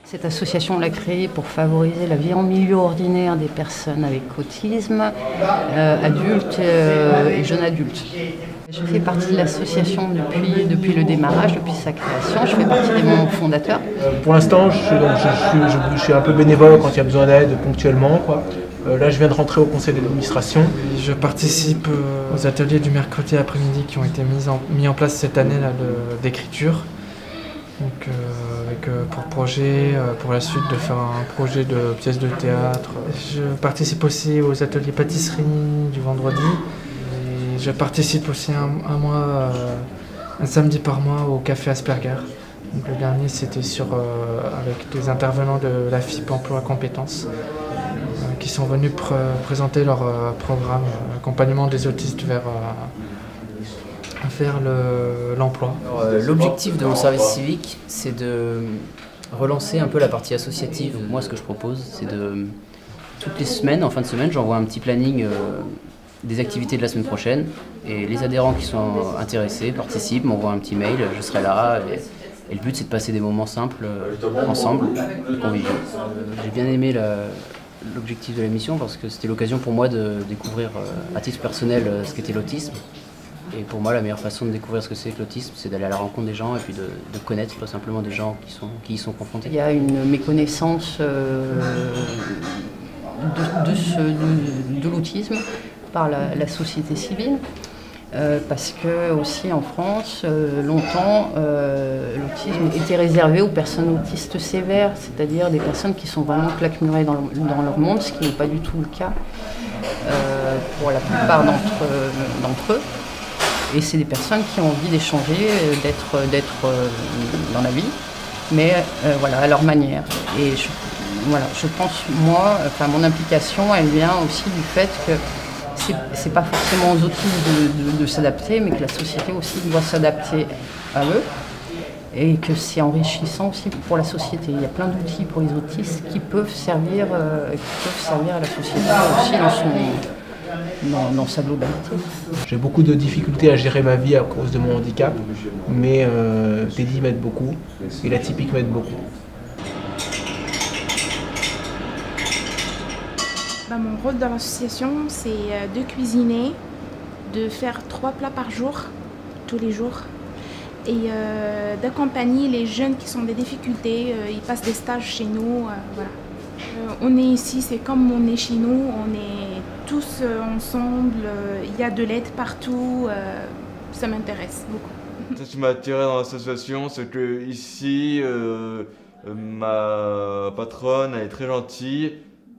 Cette association, on l'a créée pour favoriser la vie en milieu ordinaire des personnes avec autisme, adultes et jeunes adultes. Je fais partie de l'association depuis le démarrage, depuis sa création. Je fais partie des membres fondateurs. Pour l'instant, je suis un peu bénévole quand il y a besoin d'aide ponctuellement, quoi. Là, je viens de rentrer au conseil d'administration. Je participe aux ateliers du mercredi après-midi qui ont été mis en place cette année d'écriture. Donc, avec pour projet, pour la suite, de faire un projet de pièce de théâtre. Je participe aussi aux ateliers pâtisserie du vendredi. Et je participe aussi un samedi par mois au café Asperger. Donc, le dernier, c'était avec des intervenants de la FIP Emploi Compétences qui sont venus présenter leur programme accompagnement des autistes vers l'emploi. L'objectif de mon service civique, c'est de relancer un peu la partie associative. Moi, ce que je propose, c'est toutes les semaines, en fin de semaine, j'envoie un petit planning des activités de la semaine prochaine. Et les adhérents qui sont intéressés participent, m'envoient un petit mail, je serai là. Et le but, c'est de passer des moments simples ensemble, conviviaux. J'ai bien aimé l'objectif de la mission parce que c'était l'occasion pour moi de découvrir à titre personnel ce qu'était l'autisme. Et pour moi, la meilleure façon de découvrir ce que c'est que l'autisme, c'est d'aller à la rencontre des gens et puis de connaître tout simplement des gens qui y sont confrontés. Il y a une méconnaissance de l'autisme par la société civile. Parce que aussi en France, longtemps, l'autisme était réservé aux personnes autistes sévères, c'est-à-dire des personnes qui sont vraiment claquemurées dans leur monde, ce qui n'est pas du tout le cas pour la plupart d'entre eux. Et c'est des personnes qui ont envie d'échanger, d'être dans la vie, mais voilà, à leur manière. Et je pense, moi, mon implication, elle vient aussi du fait que c'est pas forcément aux autistes de s'adapter, mais que la société aussi doit s'adapter à eux. Et que c'est enrichissant aussi pour la société. Il y a plein d'outils pour les autistes qui peuvent servir à la société aussi dans sa globalité. J'ai beaucoup de difficultés à gérer ma vie à cause de mon handicap, mais Teddy m'aide beaucoup et la typique m'aide beaucoup. Mon rôle dans l'association, c'est de cuisiner, de faire 3 plats par jour, tous les jours, et d'accompagner les jeunes qui sont des difficultés. Ils passent des stages chez nous. Voilà. On est ici, c'est comme on est chez nous, on est tous ensemble, il y a de l'aide partout, ça m'intéresse beaucoup. Ce qui m'a attiré dans l'association, c'est que ici, ma patronne elle est très gentille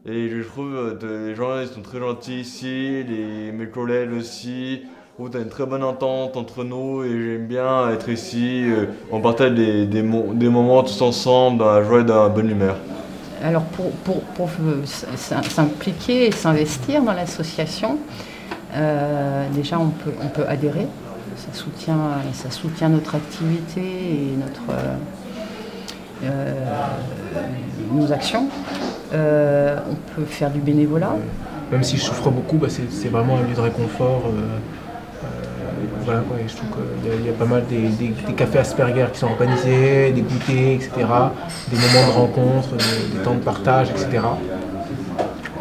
et je trouve que les gens ils sont très gentils ici, mes collègues aussi. On a une très bonne entente entre nous et j'aime bien être ici. On partage des moments tous ensemble dans la joie et dans la bonne humeur. Alors pour s'impliquer et s'investir dans l'association, déjà on peut adhérer, ça soutient notre activité et nos actions. On peut faire du bénévolat. Même si je souffre beaucoup, c'est vraiment un lieu de réconfort. Voilà, quoi, et je trouve qu'il y a pas mal des cafés Asperger qui sont organisés, des goûters, etc., des moments de rencontre, des temps de partage, etc.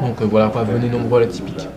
Donc voilà, venez nombreux à la typique.